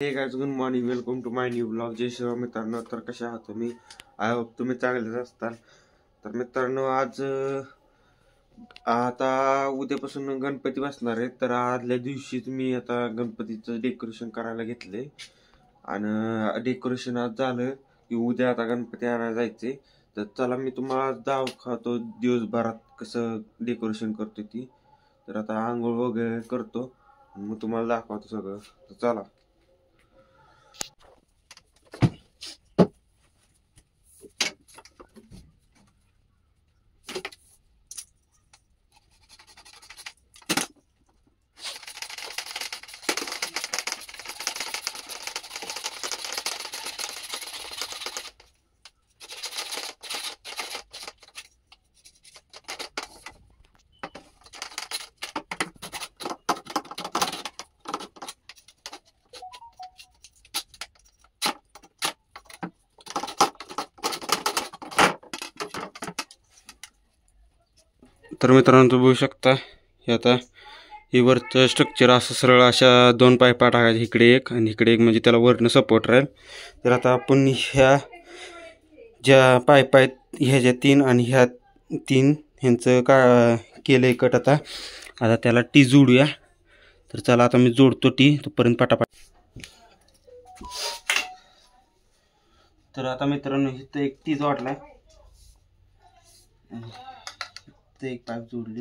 हे guys, good morning, welcome to my new blog. जय श्रीराम मित्रांनो. तर कसे आहात तुम्ही? आय होप तुम्ही चांगलेच असताल. तर मित्रांनो, आज आता उद्यापासून गणपती बसणार आहे. तर आदल्या दिवशीच मी आता गणपतीचं डेकोरेशन करायला घेतले आणि डेकोरेशन आज झालं की उद्या आता गणपती आणायला जायचे. तर चला मी तुम्हाला दाखवतो दिवसभरात कसं डेकोरेशन करतो ती. तर आता आंघोळ वगैरे करतो, मग तुम्हाला दाखवतो सगळं. तर चला. तर मित्रांनो, तुम्ही बघू शकता हे आता हे वरचं स्ट्रक्चर असं सरळ अशा दोन पायपा टाकायचे, इकडे एक आणि इकडे एक, म्हणजे त्याला वरनं सपोर्ट राहील. तर आता आपण ह्या ज्या पायपा आहेत ह्याच्या 3 आणि ह्या 3 ह्यांचं केलं कट. आता त्याला टी जोडूया. तर चला आता मी जोडतो टी, तोपर्यंत पटापट. तर आता मित्रांनो, इथं एक टी जोडलाय, एक पाईप जोडली,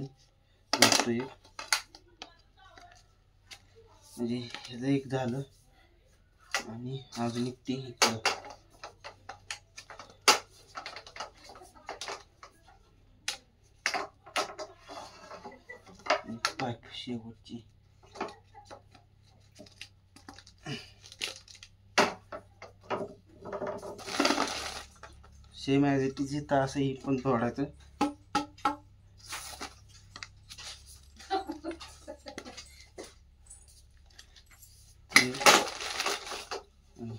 एक म्हणजे ह्याचं एक झालं आणि अजून एक टी इकडं. पाईप शेवटची सेम ॲज इट इज. तर असं ही पण तोडायचं.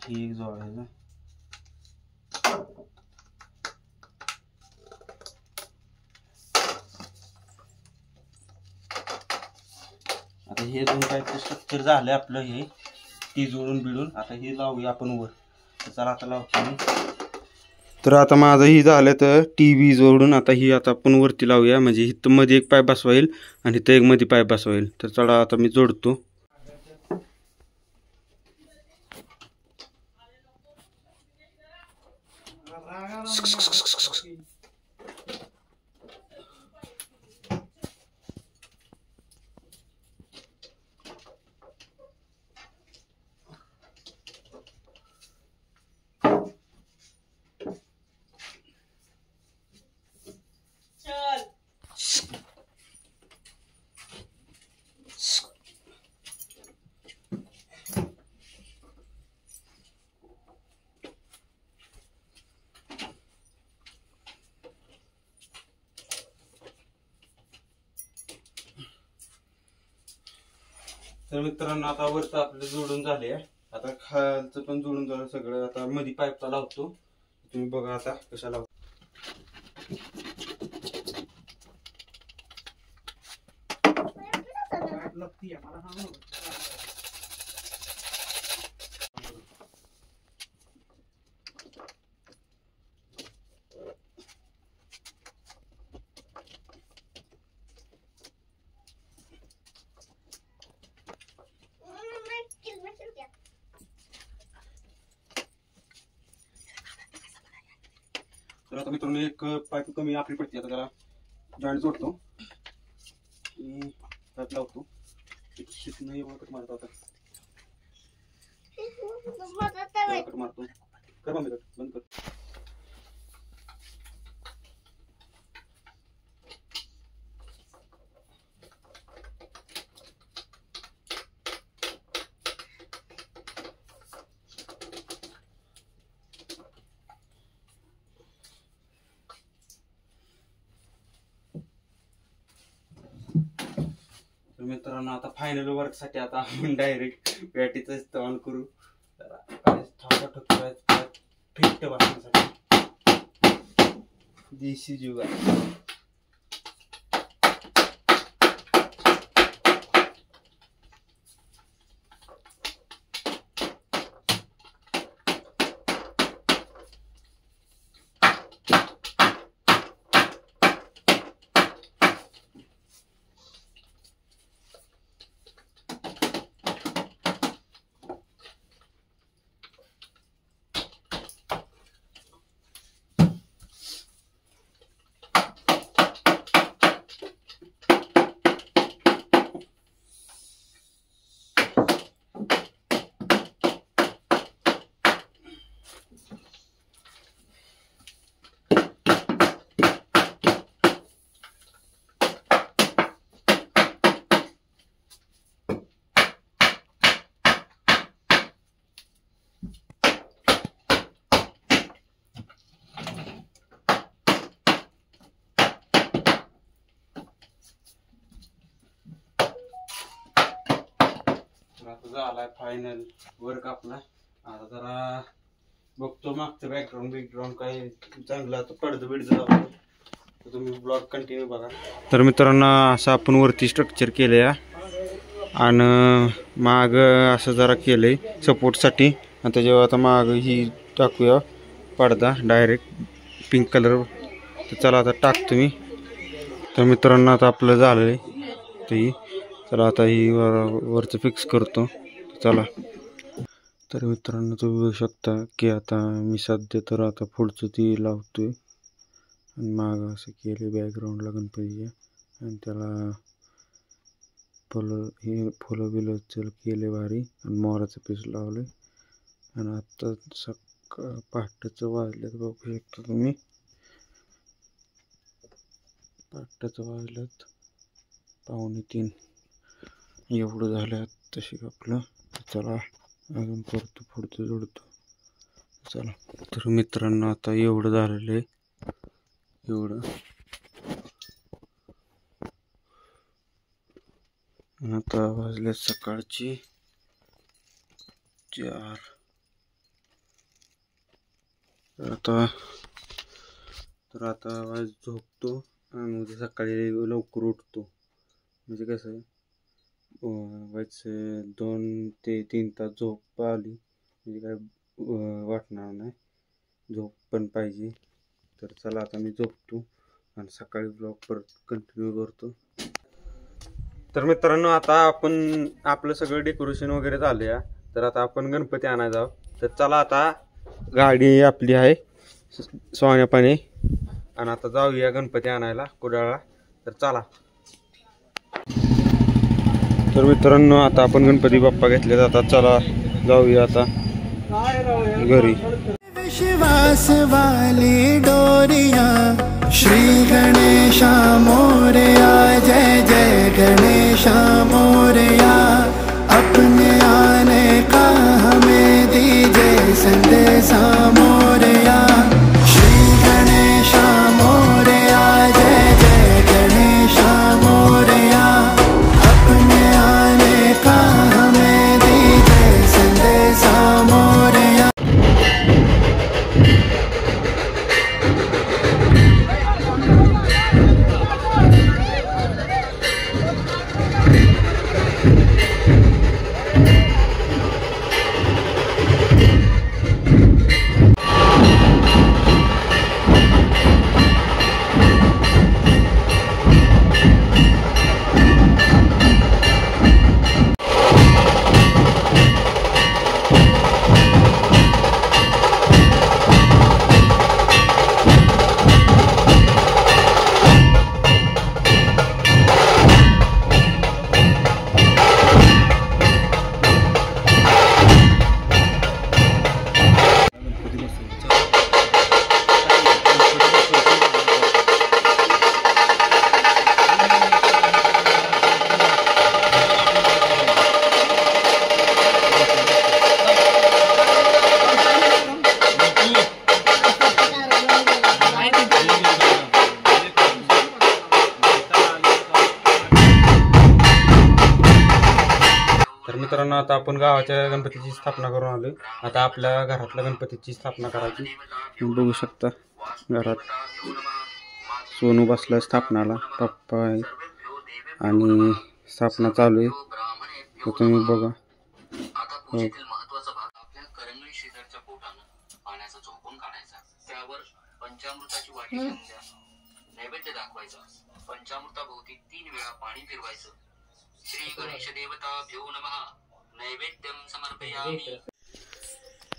हे एक जोडायचं. आता हे दोन पाईपचं स्ट्रक्चर झालं आपलं. हे टी जोडून बिडून आता हे लावूया आपण वर. तर चला आता लावतो मी. तर आता माझं ही झालं तर टी व्ही जोडून आता ही आता आपण वरती लावूया, म्हणजे इथं मध्ये एक पाईप बसवाईल आणि इथं एक मध्ये पाईप बसवाईल. तर चला आता मी जोडतो. तर मित्रांनो, आता वरचं आपलं जोडून झाले, आता खालचं पण जोडून झालं सगळं. आता मध्ये पाईपला लावतो. तुम्ही बघा आता कशा लावतो. तर आता मित्रांनो, एक पाईप कमी आपली पडते. आता त्याला जॉईंट जोडतो, पाईप लावतो. एवढं कट मारतो. आता कट मारतो. कर मम्मी, कट बंद कर. मित्रांनो, आता फायनल वर्क साठी आता आपण डायरेक्ट पॅटीच इस्तेमाल करू. फिट बसण्यासाठी देशी जुगाड. तर आता झालाय फायनल वर्क आपला. आता जरा बघतो मागचं बॅकग्राऊंड काय चांगलं आता पडदं बिडदं लावतो. तर तुम्ही ब्लॉग कंटिन्यू बघा. तर मित्रांनो असं आपण वरती स्ट्रक्चर केलं या आणि माग असं जरा केलंय सपोर्टसाठी. आणि त्याच्यावर आता माग ही टाकूया पडदा डायरेक्ट पिंक कलर. तर चला आता टाकतो मी. तर मित्रांनो आता आपलं झालंय ते. चला आता ही वरचं फिक्स करतो. चला. तर मित्रांनो तुम्ही बघू शकता की आता मी सध्या तर आता पुढचं ती लावतोय आणि माग असं केले बॅकग्राऊंडला गणपतीच्या. आणि त्याला फुलं बिलं केले भारी आणि मोराचं पीस लावले. आणि आता पहाटेचं वाजल्यात बघू शकता तुम्ही. पहाटेचं वाजल्यात 2:45 एवढं झालं तशी आपलं. चला अजून करतो पुढचं जोडतो. चला. तर मित्रांनो आता एवढं झालेलं आहे. एवढं आता वाजले सकाळची 4. तर आता आज झोपतो आणि उद्या सकाळी लवकर उठतो. म्हणजे कसं व्हायचं 2 ते 3 तास झोप आली म्हणजे काय वाटणार नाही. झोप पण पाहिजे. तर चला आता मी झोपतो आणि सकाळी ब्लॉग परत कंटिन्यू करतो. तर मित्रांनो आता आपण आपलं सगळं डेकोरेशन वगैरे झालं या. तर आता आपण गणपती आणायला जाऊ. तर चला आता गाडी आपली आहे सोन्यापाने आणि आता जाऊया गणपती आणायला कुडाळला. तर चला. तर मित्रांनो आता आपण गणपती बाप्पा घेतले जातात. चला जाऊया आता घरी. विश्वास वाली डोरिया श्री गणेशा मोरया जय जय गणेशा मोरया अपने आने का हमें दीजिए संदेशा मोरया श्री गणेशा मोरया जय जय गणेशा मोरया अपने आने का हमें दीजिए संदेशा मोरया. मित्रांनो आता आपण गावाच्या गणपतीची स्थापना करून आलोय. आता आपल्या घरातल्या गणपतीची स्थापना करायची. तुम्ही बघू शकता घरात सोनू बसलाय स्थापनाला. पप्पा आहे आणि स्थापना चालू आहे. तर तुम्ही बघा. पंचामृताची वाटी नैवेद्य दाखवायचा. पंचामृताभोवती 3 वेळा पाणी फिरवायचं. श्री गणेश देवताभ्यो नमः नैवेद्यम समर्पयामि.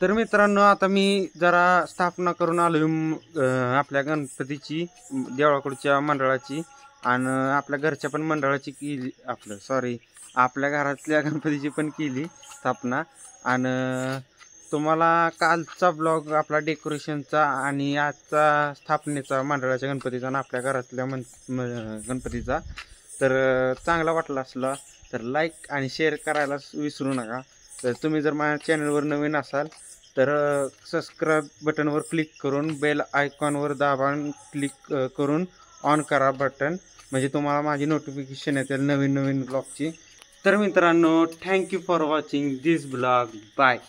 तर मित्रांनो आता मी जरा स्थापना करून आलोय आपल्या गणपतीची देवळाकडच्या मंडळाची आणि आपल्या घरच्या पण मंडळाची केली. आपल्या घरातल्या गणपतीची पण केली स्थापना. आणि तुम्हाला कालचा ब्लॉग आपला डेकोरेशनचा आणि आजचा स्थापनेचा मंडळाच्या गणपतीचा आणि आपल्या घरातल्या गणपतीचा तर चांगला वाटला असला तर लाईक आणि शेअर करायला विसरू नका. तर तुम्ही जर माझ्या चॅनलवर नवीन असाल तर सबस्क्राईब बटनवर क्लिक करून बेल आयकॉनवर दाबून क्लिक करून ऑन करा बटन. म्हणजे तुम्हाला माझी नोटिफिकेशन येतील नवीन ब्लॉगची. तर मित्रांनो, thank you for watching this blog. Bye.